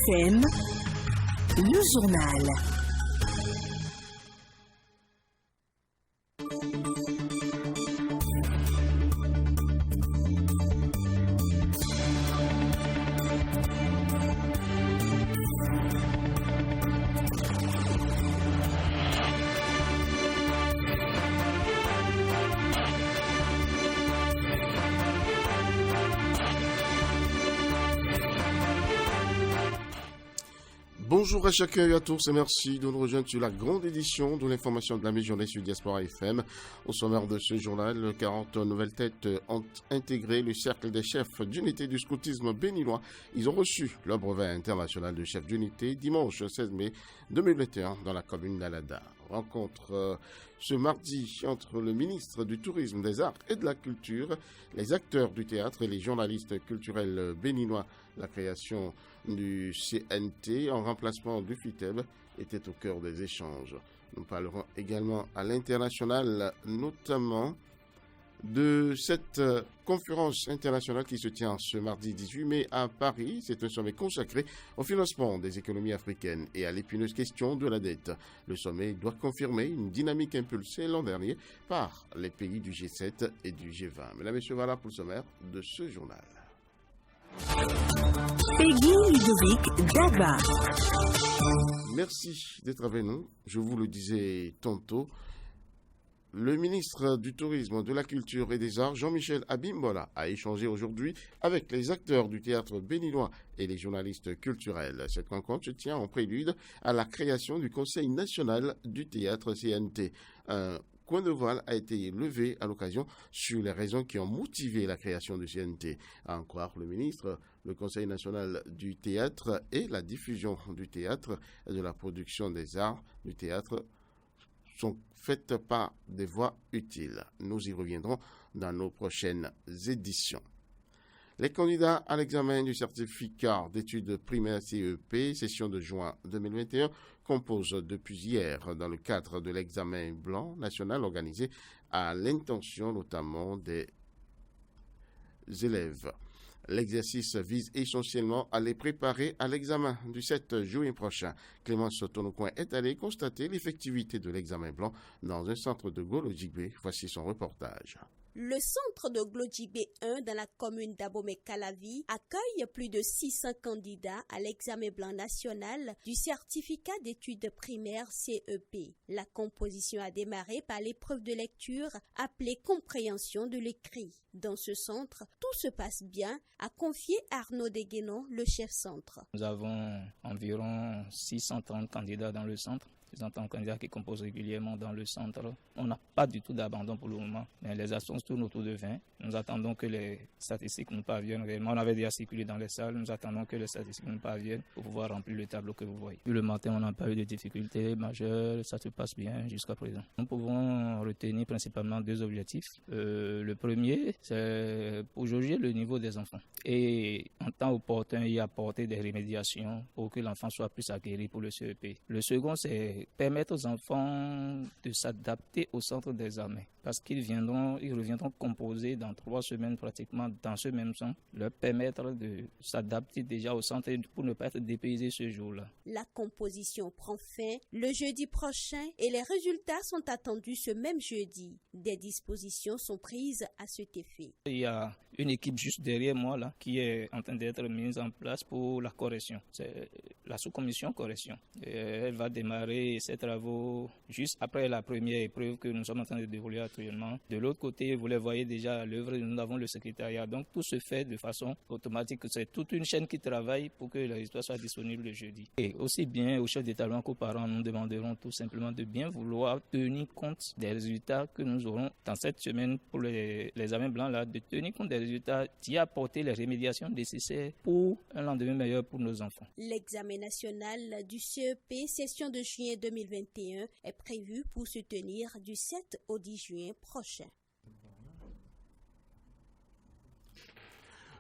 FM, le journal. Bonjour à chacun et à tous et merci de nous rejoindre sur la grande édition de l'information de la mi-journée sur Diaspora FM. Au sommaire de ce journal, 40 nouvelles têtes ont intégré le cercle des chefs d'unité du scoutisme béninois. Ils ont reçu leur brevet international de chef d'unité dimanche 16 mai 2021 dans la commune d'Alada. Rencontre ce mardi entre le ministre du Tourisme, des Arts et de la Culture, les acteurs du théâtre et les journalistes culturels béninois. La création du CNT en remplacement du FITEB était au cœur des échanges. Nous parlerons également à l'international, notamment de cette conférence internationale qui se tient ce mardi 18 mai à Paris. C'est un sommet consacré au financement des économies africaines et à l'épineuse question de la dette. Le sommet doit confirmer une dynamique impulsée l'an dernier par les pays du G7 et du G20. Mesdames et messieurs, voilà pour le sommaire de ce journal. Peggy Ludovic Daba. Merci d'être avec nous. Je vous le disais tantôt, le ministre du Tourisme, de la Culture et des Arts, Jean-Michel Abimbola, a échangé aujourd'hui avec les acteurs du théâtre béninois et les journalistes culturels. Cette rencontre se tient en prélude à la création du Conseil national du théâtre CNT. Un point de voile a été levé à l'occasion sur les raisons qui ont motivé la création du CNT. À en croire le ministre, le Conseil national du théâtre et la diffusion du théâtre et de la production des arts du théâtre sont faites par des voies utiles. Nous y reviendrons dans nos prochaines éditions. Les candidats à l'examen du certificat d'études primaires CEP, session de juin 2021, composent depuis hier dans le cadre de l'examen blanc national organisé à l'intention notamment des élèves. L'exercice vise essentiellement à les préparer à l'examen du 7 juin prochain. Clémence Tonocoin est allée constater l'effectivité de l'examen blanc dans un centre de Golo-Djibé. Voici son reportage. Le centre de Glodjibé 1 dans la commune d'Abomey-Calavi accueille plus de 600 candidats à l'examen blanc national du certificat d'études primaires CEP. La composition a démarré par l'épreuve de lecture appelée compréhension de l'écrit. Dans ce centre, tout se passe bien, a confié Arnaud Deguénon, le chef centre. Nous avons environ 630 candidats dans le centre. 630 candidats qui composent régulièrement dans le centre. On n'a pas du tout d'abandon pour le moment, mais les absences tournent autour de 20. Nous attendons que les statistiques nous parviennent réellement. On avait déjà circulé dans les salles, nous attendons que les statistiques nous parviennent pour pouvoir remplir le tableau que vous voyez. Puis le matin, on n'a pas eu de difficultés majeures, ça se passe bien jusqu'à présent. Nous pouvons retenir principalement deux objectifs. Le premier, c'est pour jauger le niveau des enfants et en temps opportun y apporter des remédiations pour que l'enfant soit plus aguerri pour le CEP. Le second, c'est permettre aux enfants de s'adapter au centre d'examen parce qu'ils reviendront composer dans 3 semaines pratiquement dans ce même centre, leur permettre de s'adapter déjà au centre pour ne pas être dépaysés ce jour-là. La composition prend fin le jeudi prochain et les résultats sont attendus ce même jeudi. Des dispositions sont prises à cet effet. Il y a une équipe juste derrière moi là qui est en train d'être mise en place pour la correction. C'est la sous-commission correction. Et elle va démarrer ses travaux juste après la première épreuve que nous sommes en train de dérouler actuellement. De l'autre côté, vous les voyez déjà à l'œuvre, nous avons le secrétariat. Donc tout se fait de façon automatique. C'est toute une chaîne qui travaille pour que les résultats soient disponibles le jeudi. Et aussi bien au chef d'établissement qu'aux parents, nous demanderons tout simplement de bien vouloir tenir compte des résultats que nous aurons dans cette semaine pour les examens blancs là, de tenir compte des résultats, d'y apporter les remédiations nécessaires pour un lendemain meilleur pour nos enfants. L'examen national du CEP, session de juin 2021, est prévu pour se tenir du 7 au 10 juin prochain.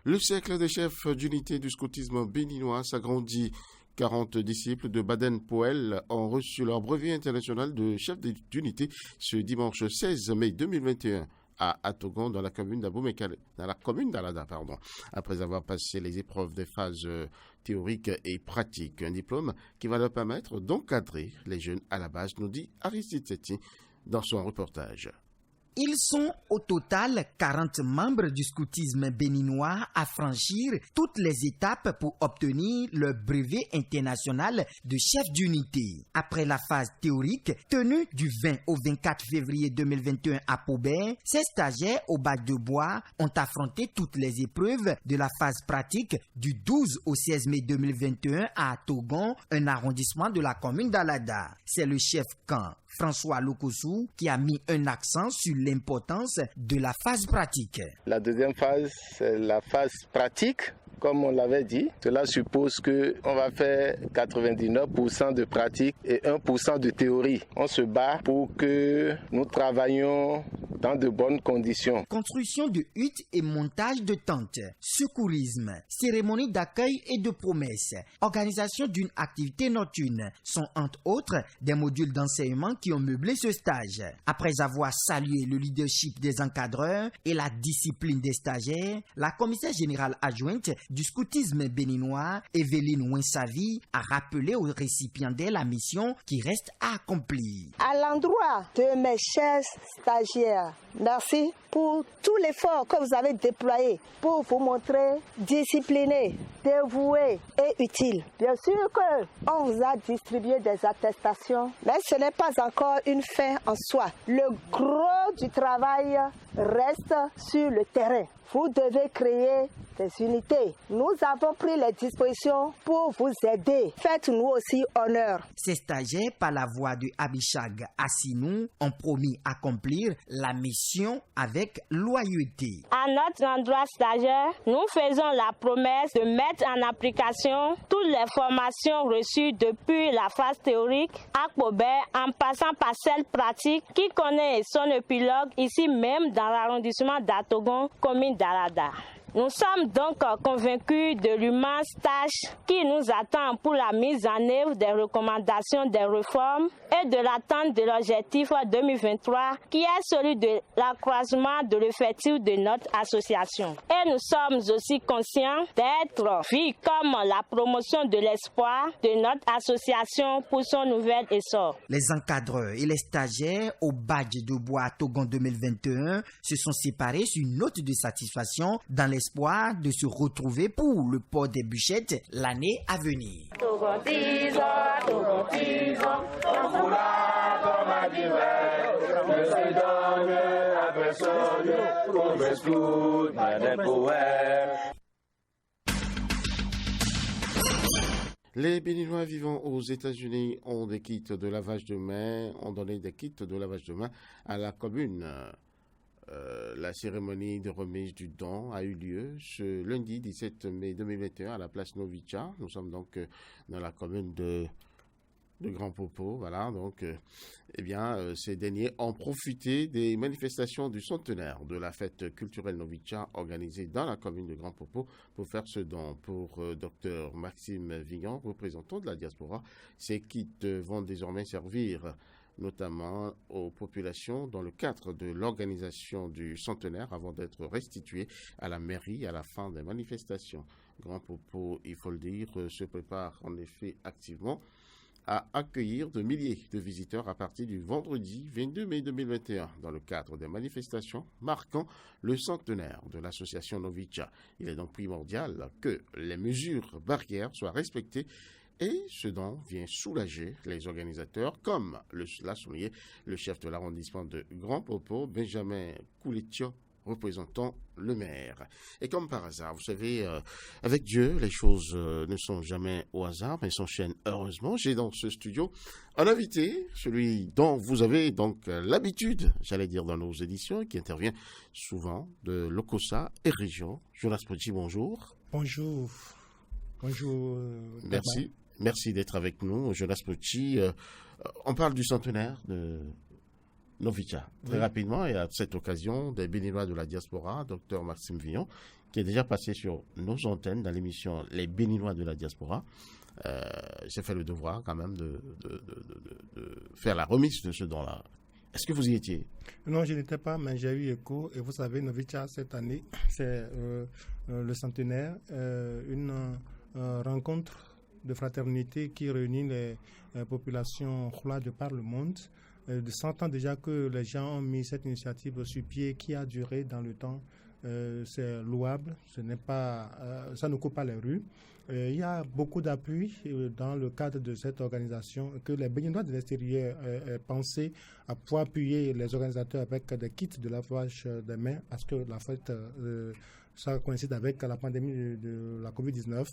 Le cercle des chefs d'unité du scoutisme béninois s'agrandit. 40 disciples de Baden-Powell ont reçu leur brevet international de chef d'unité ce dimanche 16 mai 2021 à Atogon, dans la commune d'Alada, après avoir passé les épreuves des phases théoriques et pratiques. Un diplôme qui va leur permettre d'encadrer les jeunes à la base, nous dit Aristide Setti dans son reportage. Ils sont au total 40 membres du scoutisme béninois à franchir toutes les étapes pour obtenir le brevet international de chef d'unité. Après la phase théorique tenue du 20 au 24 février 2021 à Paubert, ces stagiaires au bac de bois ont affronté toutes les épreuves de la phase pratique du 12 au 16 mai 2021 à Atogon, un arrondissement de la commune d'Alada. C'est le chef camp François Lokossou qui a mis un accent sur l'importance de la phase pratique. La deuxième phase, c'est la phase pratique. Comme on l'avait dit, cela suppose qu'on va faire 99% de pratique et 1% de théorie. On se bat pour que nous travaillions dans de bonnes conditions. Construction de huttes et montage de tentes, secourisme, cérémonie d'accueil et de promesses, organisation d'une activité nocturne sont entre autres des modules d'enseignement qui ont meublé ce stage. Après avoir salué le leadership des encadreurs et la discipline des stagiaires, la commissaire générale adjointe du scoutisme béninois, Evelyne Winsavi, a rappelé aux récipiendaires la mission qui reste à accomplir. À l'endroit de mes chers stagiaires, merci pour tout l'effort que vous avez déployé pour vous montrer discipliné, dévoué et utile. Bien sûr qu'on vous a distribué des attestations, mais ce n'est pas encore une fin en soi. Le gros du travail reste sur le terrain. Vous devez créer des unités. Nous avons pris les dispositions pour vous aider. Faites-nous aussi honneur. Ces stagiaires, par la voix de Abishag Assinou, ont promis accomplir la mission avec loyauté. À notre endroit stagiaire, nous faisons la promesse de mettre en application toutes les formations reçues depuis la phase théorique à Paubert en passant par celle pratique qui connaît son épilogue ici même dans l'arrondissement d'Atogon, commune d'Alada. Nous sommes donc convaincus de l'immense tâche qui nous attend pour la mise en œuvre des recommandations des réformes et de l'atteinte de l'objectif 2023 qui est celui de l'accroissement de l'effectif de notre association. Et nous sommes aussi conscients d'être vus comme la promotion de l'espoir de notre association pour son nouvel essor. Les encadreurs et les stagiaires au badge de bois Atogon 2021 se sont séparés sur une note de satisfaction dans l'espoir de se retrouver pour le port des bûchettes l'année à venir. Les Béninois vivant aux États-Unis ont des kits de lavage de main, ont donné des kits de lavage de main à la commune. La cérémonie de remise du don a eu lieu ce lundi 17 mai 2021 à la place Novicha. Nous sommes donc dans la commune de Grand Popo. Voilà, donc, ces derniers ont profité des manifestations du centenaire de la fête culturelle Novicha organisée dans la commune de Grand Popo pour faire ce don. Pour Dr Maxime Vignon, représentant de la diaspora, ces kits vont désormais servir notamment aux populations dans le cadre de l'organisation du centenaire avant d'être restitués à la mairie à la fin des manifestations. Grand Popo, il faut le dire, se prépare en effet activement à accueillir de milliers de visiteurs à partir du vendredi 22 mai 2021 dans le cadre des manifestations marquant le centenaire de l'association Novicha. Il est donc primordial que les mesures barrières soient respectées et ce dont vient soulager les organisateurs, comme l'a souligné le chef de l'arrondissement de Grand Popo, Benjamin Kouletio, représentant le maire. Et comme par hasard, vous savez, avec Dieu, les choses ne sont jamais au hasard, mais s'enchaînent heureusement. J'ai dans ce studio un invité, celui dont vous avez donc l'habitude, j'allais dire, dans nos éditions, qui intervient souvent de Lokossa et région. Jonas Pochi, bonjour. Bonjour. Bonjour. Merci. Merci d'être avec nous, Jonas Pochi. On parle du centenaire de Novicha. Très rapidement, et à cette occasion, des Béninois de la diaspora, Dr Maxime Vignon, qui est déjà passé sur nos antennes dans l'émission Les Béninois de la diaspora. J'ai fait le devoir quand même de faire la remise de ce don-là. Est-ce que vous y étiez? Non, je n'étais pas, mais j'ai eu écho. Et vous savez, Novicha, cette année, c'est le centenaire, une rencontre de fraternité qui réunit les populations Hula de par le monde. De 100 ans déjà que les gens ont mis cette initiative sur pied qui a duré dans le temps. C'est louable, ce n'est pas, ça ne coupe pas les rues. Il y a beaucoup d'appui dans le cadre de cette organisation que les Béninois de l'extérieur pensaient à pouvoir appuyer les organisateurs avec des kits de lavage des mains parce que la fête ça coïncide avec la pandémie de la COVID-19.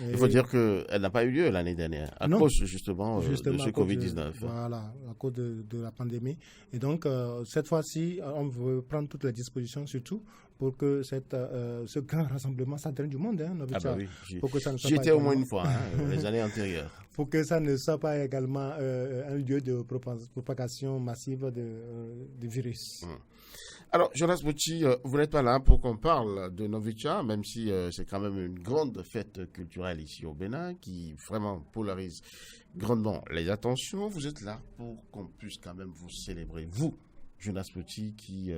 Il faut dire qu'elle n'a pas eu lieu l'année dernière, à cause justement de ce COVID-19. Voilà, à cause de la pandémie. Et donc, cette fois-ci, on veut prendre toutes les dispositions, surtout pour que ce grand rassemblement, ça draine du monde. Hein, oui, j'y étais au moins une fois, les années antérieures. Pour que ça ne soit pas également un lieu de propagation massive de virus. Alors, Jonas Bouchi, vous n'êtes pas là pour qu'on parle de Novicha, même si c'est quand même une grande fête culturelle ici au Bénin qui vraiment polarise grandement les attentions. Vous êtes là pour qu'on puisse quand même vous célébrer. Vous, Jonas Bouchi, qui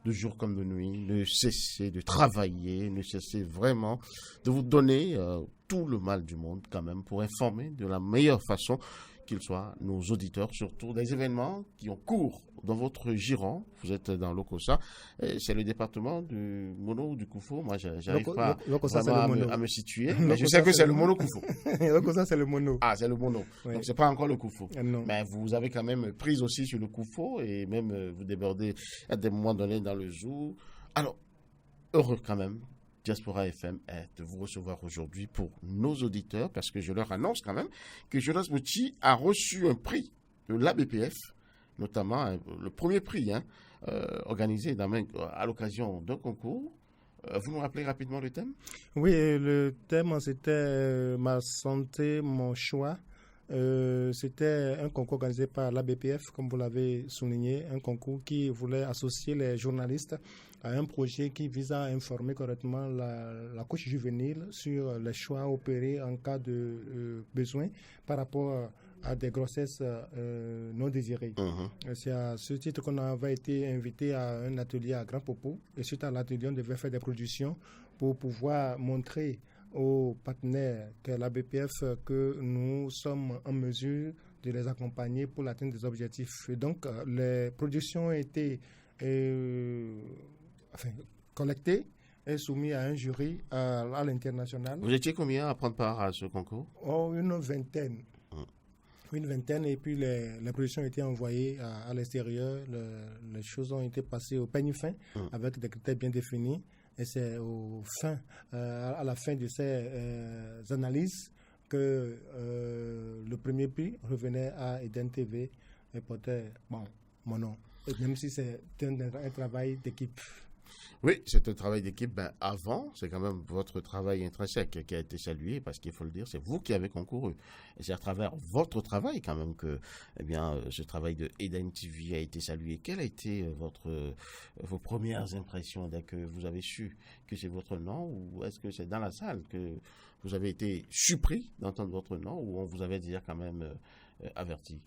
de jour comme de nuit, ne cessez de travailler, ne cessez vraiment de vous donner tout le mal du monde quand même pour informer de la meilleure façon qu'ils soient nos auditeurs, surtout des événements qui ont cours dans votre giron. Vous êtes dans l'Okossa, c'est le département du Mono ou du Koufo. Moi, j'arrive pas vraiment à me situer, mais je sais que c'est le Mono Koufo. L'Okossa, c'est le Mono. Ah, c'est le Mono. Oui. Donc, c'est pas encore le Koufo. Non. Mais vous avez quand même prise aussi sur le Koufo et même vous débordez à des moments donnés dans le zoo. Alors, heureux quand même. Diaspora FM est de vous recevoir aujourd'hui pour nos auditeurs parce que je leur annonce quand même que Jonas Bouchi a reçu un prix de l'ABPF, notamment le premier prix organisé à l'occasion d'un concours. Vous nous rappelez rapidement le thème? Oui, le thème c'était ma santé, mon choix. C'était un concours organisé par l'ABPF, comme vous l'avez souligné, un concours qui voulait associer les journalistes à un projet qui vise à informer correctement la couche juvénile sur les choix opérés en cas de besoin par rapport à des grossesses non désirées. C'est à ce titre qu'on avait été invité à un atelier à Grand Popo et suite à l'atelier, on devait faire des productions pour pouvoir montrer aux partenaires que la BPF que nous sommes en mesure de les accompagner pour l'atteinte des objectifs. Et donc, les productions ont été collectées et soumises à un jury à l'international. Vous étiez combien à prendre part à ce concours? Une vingtaine. Une vingtaine, et puis les productions ont été envoyées à l'extérieur. Les choses ont été passées au peigne fin avec des critères bien définis. Et c'est à la fin de ces analyses que le premier prix revenait à Eden TV et portait mon nom. Et même si c'est un travail d'équipe. Oui, c'est un travail d'équipe. Avant, c'est quand même votre travail intrinsèque qui a été salué, parce qu'il faut le dire, c'est vous qui avez concouru. Et c'est à travers votre travail quand même que ce travail de Eden TV a été salué. Quelles a été vos premières impressions dès que vous avez su que c'est votre nom, ou est-ce que c'est dans la salle que vous avez été surpris d'entendre votre nom, ou on vous avait déjà quand même averti?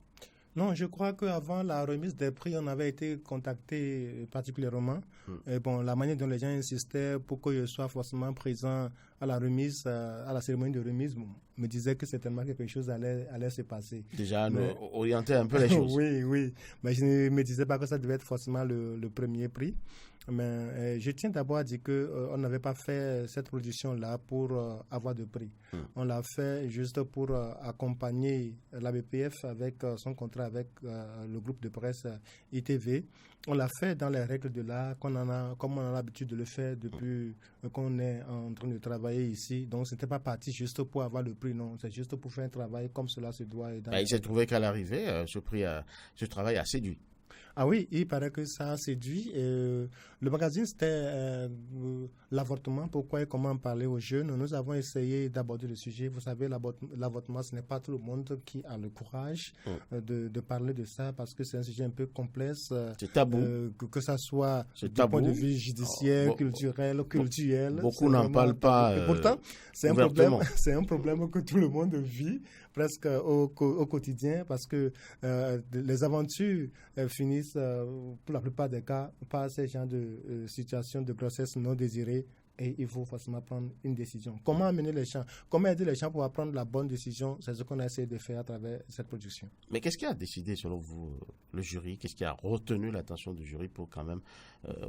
Non, je crois qu'avant la remise des prix, on avait été contacté particulièrement. Et la manière dont les gens insistaient pour que je sois forcément présent à la remise, à la cérémonie de remise, me disait que certainement quelque chose allait se passer. Déjà, orienter un peu les choses. Oui. Mais je ne me disais pas que ça devait être forcément le premier prix. Mais je tiens d'abord à dire qu'on n'avait pas fait cette production-là pour avoir de prix. On l'a fait juste pour accompagner la BPF avec son contrat avec le groupe de presse ITV. On l'a fait dans les règles de l'art, comme on a l'habitude de le faire depuis qu'on est en train de travailler ici. Donc, ce n'était pas parti juste pour avoir le prix, non. C'est juste pour faire un travail comme cela se doit. Il s'est trouvé qu'à l'arrivée, ce travail a séduit. Ah oui, il paraît que ça a séduit. Le magazine, c'était l'avortement, pourquoi et comment parler aux jeunes. Nous avons essayé d'aborder le sujet. Vous savez, l'avortement, ce n'est pas tout le monde qui a le courage de parler de ça, parce que c'est un sujet un peu complexe. C'est tabou. Que ça soit du point de vue judiciaire, culturel. Beaucoup n'en parlent pas. Et pourtant, c'est un problème que tout le monde vit presque au quotidien, parce que les aventures finissent finissent, pour la plupart des cas, par ces genres de situations de grossesse non désirée. Et il faut forcément prendre une décision. Comment amener les gens, comment aider les gens pour prendre la bonne décision, c'est ce qu'on a essayé de faire à travers cette production. Mais qu'est-ce qui a décidé, selon vous, le jury? Qu'est-ce qui a retenu l'attention du jury pour quand même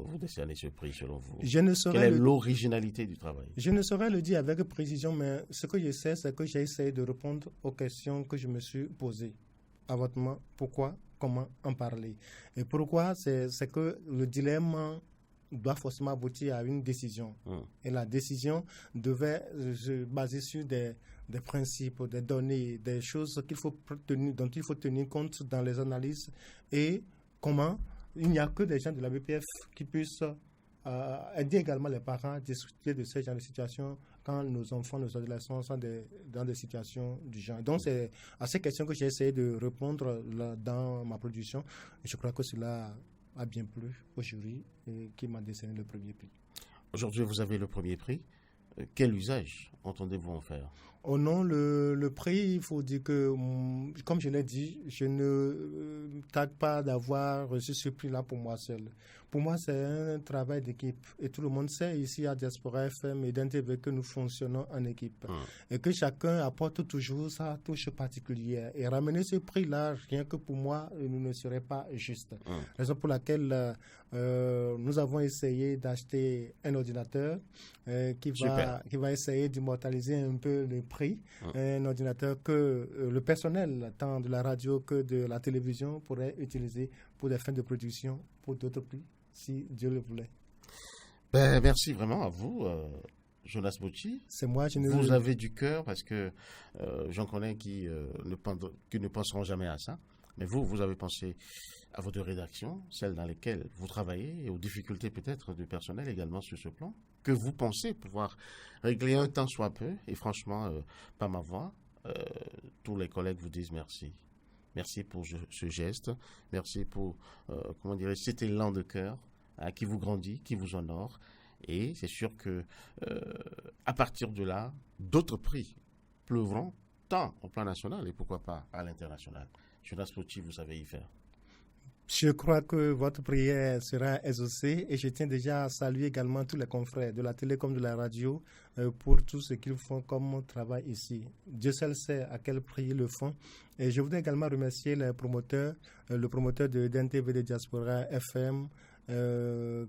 vous décerner ce prix, selon vous? Quelle est l'originalité du travail? Je ne saurais le dire avec précision, mais ce que je sais, c'est que j'ai essayé de répondre aux questions que je me suis posées. Avortement, pourquoi, comment en parler? Et pourquoi, c'est que le dilemme doit forcément aboutir à une décision. Et la décision devait se baser sur des principes, des données, des choses dont il faut tenir compte dans les analyses. Et comment il n'y a que des gens de la BPF qui puissent aider également les parents à discuter de ces genres de situations quand nos enfants, nos adolescents sont dans des situations du genre. Donc, c'est à ces questions que j'ai essayé de répondre dans ma production. Et je crois que cela a bien plu au jury qui m'a décerné le premier prix. Aujourd'hui, vous avez le premier prix. Quel usage entendez-vous en faire? Oh non, le prix, il faut dire que, comme je l'ai dit, je ne tâche pas d'avoir reçu ce prix-là pour moi seul. Pour moi, c'est un travail d'équipe. Et tout le monde sait ici à Diaspora FM et d'NTV que nous fonctionnons en équipe. Et que chacun apporte toujours sa touche particulière. Et ramener ce prix-là, rien que pour moi, ne serait pas juste. Raison pour laquelle nous avons essayé d'acheter un ordinateur qui va essayer d'immortaliser un peu le prix. Un ordinateur que le personnel, tant de la radio que de la télévision, pourrait utiliser pour des fins de production, pour d'autres prix, si Dieu le voulait. Merci vraiment à vous, Jonas Bouchi. C'est moi. Vous avez du cœur parce que j'en connais qui ne penseront jamais à ça. Mais vous avez pensé à vos deux rédactions, celles dans lesquelles vous travaillez, et aux difficultés peut-être du personnel également sur ce plan, que vous pensez pouvoir régler un tant soit peu. Et franchement, par ma voix, tous les collègues vous disent merci. Merci pour ce geste. Merci pour, cet élan de cœur qui vous grandit, qui vous honore. Et c'est sûr que à partir de là, d'autres prix pleuvront tant au plan national et pourquoi pas à l'international. Jonas Bouchi, vous savez y faire. Je crois que votre prière sera exaucée et je tiens déjà à saluer également tous les confrères de la télé comme de la radio pour tout ce qu'ils font comme travail ici. Dieu seul sait à quel prix ils le font. Et je voudrais également remercier les promoteurs, le promoteur de DNTV de Diaspora FM,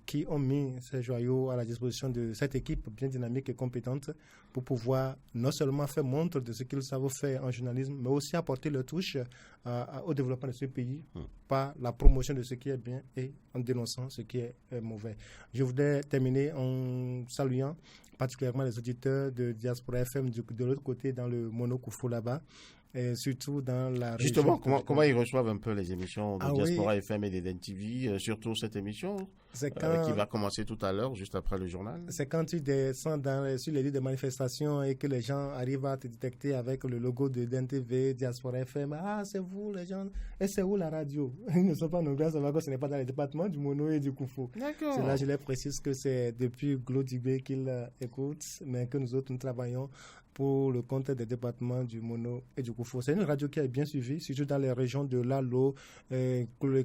qui ont mis ces joyaux à la disposition de cette équipe bien dynamique et compétente pour pouvoir non seulement faire montre de ce qu'ils savent faire en journalisme, mais aussi apporter leur touche au développement de ce pays par la promotion de ce qui est bien et en dénonçant ce qui est mauvais. Je voudrais terminer en saluant particulièrement les auditeurs de Diaspora FM de l'autre côté dans le Mono Koufou là-bas. Et surtout dans la région. Justement, comment ils reçoivent un peu les émissions de Diaspora FM et d'EDEN-TV, surtout cette émission qui va commencer tout à l'heure, juste après le journal? C'est quand tu descends sur les lieux de manifestation et que les gens arrivent à te détecter avec le logo de EDEN-TV, Diaspora FM. Ah, c'est vous les gens. Et c'est où la radio? Ils ne sont pas nombreux à savoir que ce n'est pas dans les départements du Mono et du Koufou. D'accord. C'est là, je les précise que c'est depuis Glodibé qu'ils écoutent, mais que nous autres, nous travaillons pour le compte des départements du Mono et du Koufou. C'est une radio qui est bien suivie, surtout dans les régions de Lalo,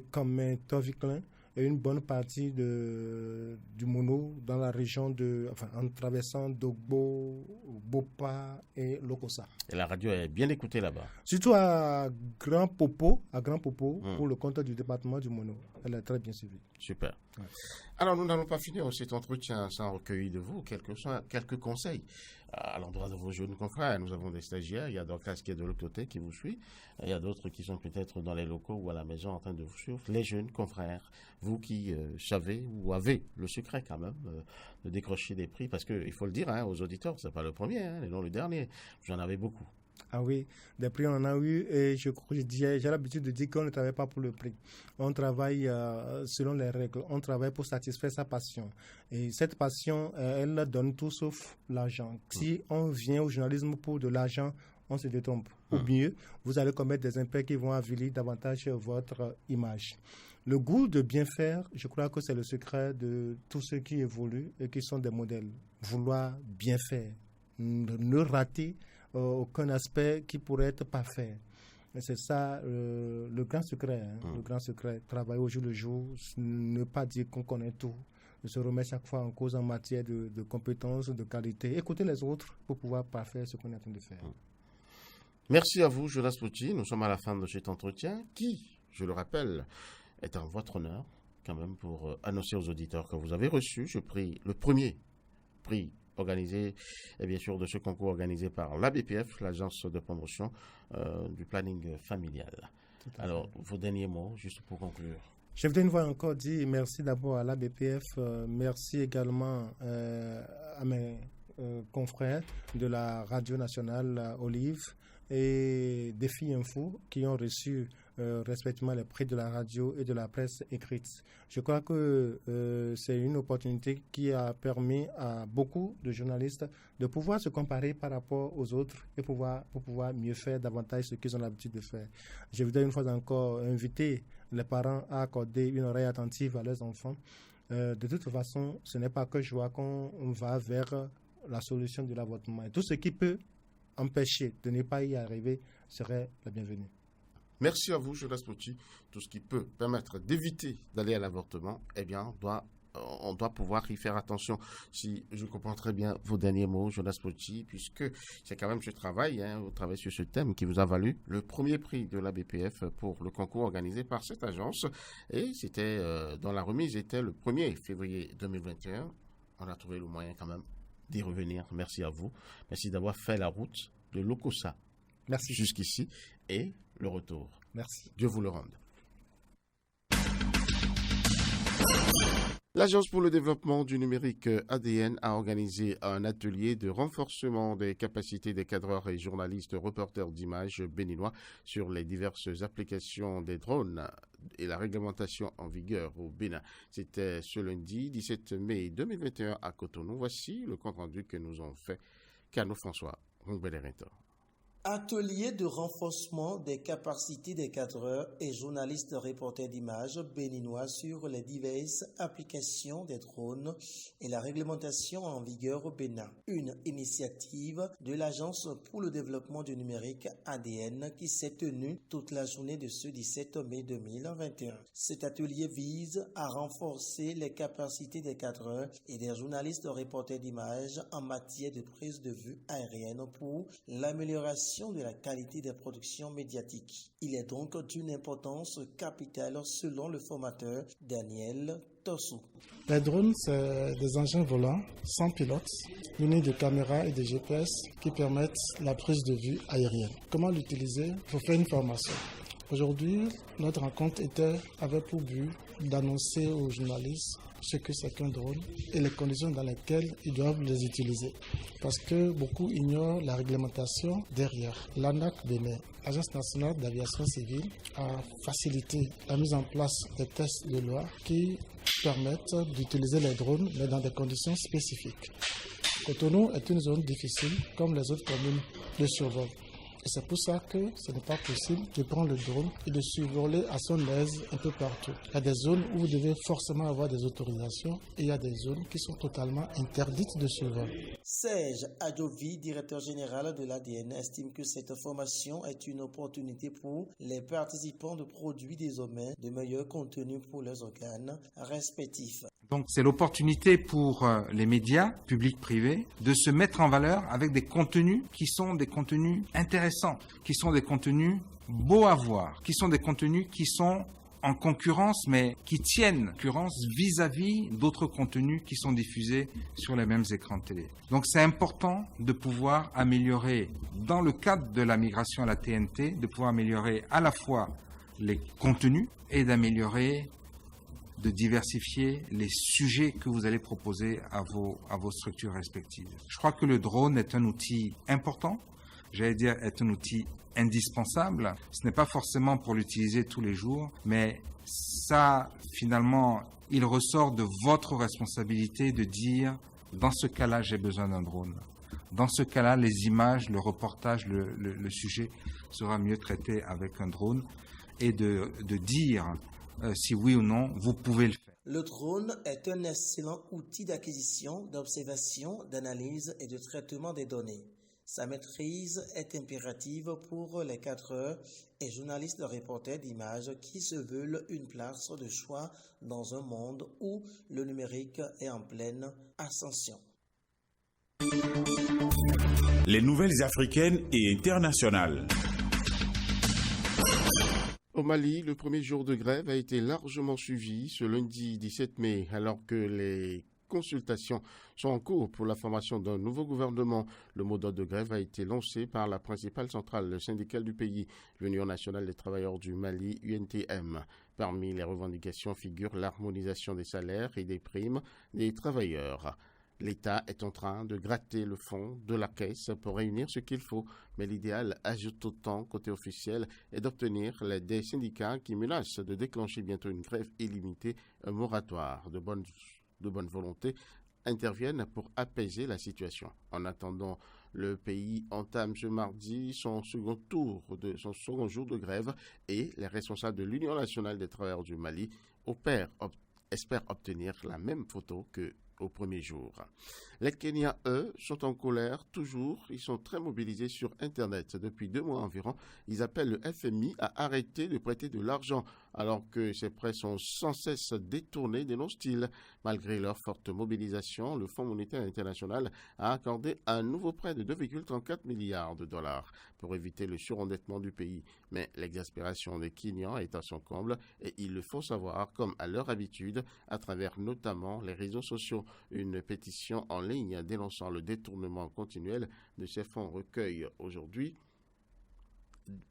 comme Toviklen, et une bonne partie du Mono dans la région en traversant Dogbo, Bopa et Lokosa. Et la radio est bien écoutée là-bas. Surtout à Grand Popo, pour le compte du département du Mono. Elle est très bien suivie. Super. Ouais. Alors, nous n'allons pas finir cet entretien sans recueillir de vous quelques conseils à l'endroit de vos jeunes confrères. Nous avons des stagiaires, il y a Dorcas qui est de l'autre côté qui vous suit, il y a d'autres qui sont peut-être dans les locaux ou à la maison en train de vous suivre. Les jeunes confrères, vous qui savez ou avez le secret quand même de décrocher des prix, parce qu'il faut le dire aux auditeurs, c'est pas le premier, et non le dernier, vous en avez beaucoup. Ah oui, des prix on en a eu et j'ai l'habitude de dire qu'on ne travaille pas pour le prix. On travaille selon les règles, on travaille pour satisfaire sa passion. Et cette passion, elle donne tout sauf l'argent. Si on vient au journalisme pour de l'argent, on se détrompe. Ou mieux, vous allez commettre des impairs qui vont avilir davantage votre image. Le goût de bien faire, je crois que c'est le secret de tous ceux qui évoluent et qui sont des modèles. Vouloir bien faire, ne rater aucun aspect qui pourrait être parfait. Et c'est ça le grand secret. Le grand secret, travailler au jour le jour, ne pas dire qu'on connaît tout, de se remettre chaque fois en cause en matière de compétences, de qualité, écouter les autres pour pouvoir parfaire ce qu'on est en train de faire. Merci à vous, Jonas Pouty. Nous sommes à la fin de cet entretien qui, je le rappelle, est en votre honneur quand même pour annoncer aux auditeurs que vous avez reçu le premier prix organisé, et bien sûr de ce concours organisé par l'ABPF, l'agence de promotion du planning familial. Alors, vos derniers mots, juste pour conclure. Je voudrais une fois encore dire merci d'abord à l'ABPF, merci également à mes confrères de la radio nationale Olive et Défi Info qui ont reçu respectivement les prix de la radio et de la presse écrite. Je crois que c'est une opportunité qui a permis à beaucoup de journalistes de pouvoir se comparer par rapport aux autres et pour pouvoir mieux faire davantage ce qu'ils ont l'habitude de faire. Je voudrais une fois encore inviter les parents à accorder une oreille attentive à leurs enfants. De toute façon, ce n'est pas que joie qu'on va vers la solution de l'avortement. Et tout ce qui peut empêcher de ne pas y arriver serait la bienvenue. Merci à vous, Jonas Pouty. Tout ce qui peut permettre d'éviter d'aller à l'avortement, eh bien, on doit pouvoir y faire attention. Si je comprends très bien vos derniers mots, Jonas Pouty, puisque c'est quand même ce travail, vous travaillez sur ce thème qui vous a valu le premier prix de la BPF pour le concours organisé par cette agence. Et c'était, dans la remise, était le 1er février 2021. On a trouvé le moyen quand même d'y revenir. Merci à vous. Merci d'avoir fait la route de Lokossa jusqu'ici et le retour. Merci. Dieu vous le rende. L'Agence pour le développement du numérique ADN a organisé un atelier de renforcement des capacités des cadreurs et journalistes reporters d'images béninois sur les diverses applications des drones et la réglementation en vigueur au Bénin. C'était ce lundi 17 mai 2021 à Cotonou. Voici le compte-rendu que nous ont fait Cano François Rongbelereto. Atelier de renforcement des capacités des cadreurs et journalistes reporters d'images béninois sur les diverses applications des drones et la réglementation en vigueur au Bénin. Une initiative de l'Agence pour le développement du numérique ADN qui s'est tenue toute la journée de ce 17 mai 2021. Cet atelier vise à renforcer les capacités des cadreurs et des journalistes reporters d'images en matière de prise de vue aérienne pour l'amélioration de la qualité des productions médiatiques. Il est donc d'une importance capitale selon le formateur Daniel Tossou. Les drones, c'est des engins volants sans pilote, munis de caméras et de GPS qui permettent la prise de vue aérienne. Comment l'utiliser? Il faut faire une formation. Aujourd'hui, notre rencontre avait pour but d'annoncer aux journalistes ce que c'est qu'un drone et les conditions dans lesquelles ils doivent les utiliser. Parce que beaucoup ignorent la réglementation derrière. L'ANAC Bénin, Agence nationale d'aviation civile, a facilité la mise en place des tests de loi qui permettent d'utiliser les drones, mais dans des conditions spécifiques. Cotonou est une zone difficile, comme les autres communes de survol. Et c'est pour ça que ce n'est pas possible de prendre le drone et de survoler à son aise un peu partout. Il y a des zones où vous devez forcément avoir des autorisations et il y a des zones qui sont totalement interdites de survol. Serge Adjovi, directeur général de l'ADN, estime que cette formation est une opportunité pour les participants de produire désormais de meilleurs contenus pour leurs organes respectifs. Donc c'est l'opportunité pour les médias, publics, privés, de se mettre en valeur avec des contenus qui sont des contenus intéressants, qui sont des contenus beaux à voir, qui sont des contenus qui sont en concurrence, mais qui tiennent concurrence vis-à-vis d'autres contenus qui sont diffusés sur les mêmes écrans de télé. Donc c'est important de pouvoir améliorer, dans le cadre de la migration à la TNT, de pouvoir améliorer à la fois les contenus et de diversifier les sujets que vous allez proposer à vos structures respectives. Je crois que le drone est un outil important, j'allais dire est un outil indispensable. Ce n'est pas forcément pour l'utiliser tous les jours, mais ça, finalement, il ressort de votre responsabilité de dire, dans ce cas-là, j'ai besoin d'un drone. Dans ce cas-là, les images, le reportage, le sujet sera mieux traité avec un drone et de dire si oui ou non, vous pouvez le faire. Le drone est un excellent outil d'acquisition, d'observation, d'analyse et de traitement des données. Sa maîtrise est impérative pour les cadreurs et journalistes reporters d'images qui se veulent une place de choix dans un monde où le numérique est en pleine ascension. Les nouvelles africaines et internationales. Au Mali, le premier jour de grève a été largement suivi ce lundi 17 mai, alors que les consultations sont en cours pour la formation d'un nouveau gouvernement. Le mot d'ordre de grève a été lancé par la principale centrale syndicale du pays, l'Union nationale des travailleurs du Mali, UNTM. Parmi les revendications figure l'harmonisation des salaires et des primes des travailleurs. L'État est en train de gratter le fond de la caisse pour réunir ce qu'il faut, mais l'idéal, ajoute autant côté officiel, est d'obtenir l'aide des syndicats qui menacent de déclencher bientôt une grève illimitée, un moratoire de bonne volonté interviennent pour apaiser la situation. En attendant, le pays entame ce mardi son second jour de grève et les responsables de l'Union nationale des travailleurs du Mali espèrent obtenir la même photo que au premier jour. Les Kenyans, eux, sont en colère toujours. Ils sont très mobilisés sur Internet. Depuis 2 mois environ, ils appellent le FMI à arrêter de prêter de l'argent, alors que ces prêts sont sans cesse détournés, dénoncent-ils. Malgré leur forte mobilisation, le Fonds monétaire international a accordé un nouveau prêt de 2,34 milliards de dollars pour éviter le surendettement du pays. Mais l'exaspération des Kenyans est à son comble et il le faut savoir, comme à leur habitude, à travers notamment les réseaux sociaux. Une pétition en ligne dénonçant le détournement continuel de ces fonds recueille aujourd'hui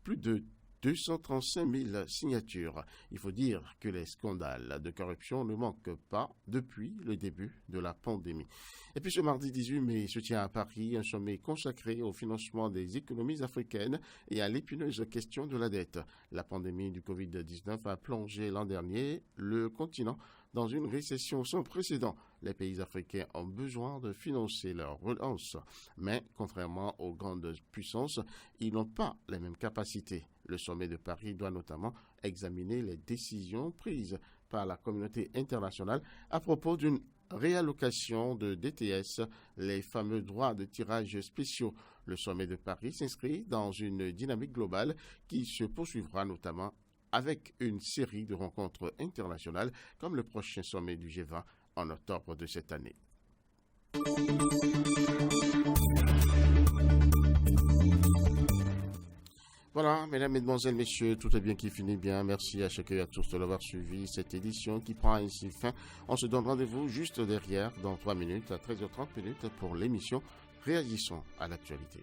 plus de 235 000 signatures. Il faut dire que les scandales de corruption ne manquent pas depuis le début de la pandémie. Et puis ce mardi 18 mai se tient à Paris un sommet consacré au financement des économies africaines et à l'épineuse question de la dette. La pandémie du Covid-19 a plongé l'an dernier le continent dans une récession sans précédent. Les pays africains ont besoin de financer leur relance, mais contrairement aux grandes puissances, ils n'ont pas les mêmes capacités. Le sommet de Paris doit notamment examiner les décisions prises par la communauté internationale à propos d'une réallocation de DTS, les fameux droits de tirage spéciaux. Le sommet de Paris s'inscrit dans une dynamique globale qui se poursuivra notamment avec une série de rencontres internationales comme le prochain sommet du G20 en octobre de cette année. Voilà, mesdames, mesdemoiselles, messieurs, tout est bien qui finit bien. Merci à chacun et à tous de l'avoir suivi. Cette édition qui prend ainsi fin. On se donne rendez-vous juste derrière, dans 3 minutes, à 13h30 pour l'émission Réagissons à l'actualité.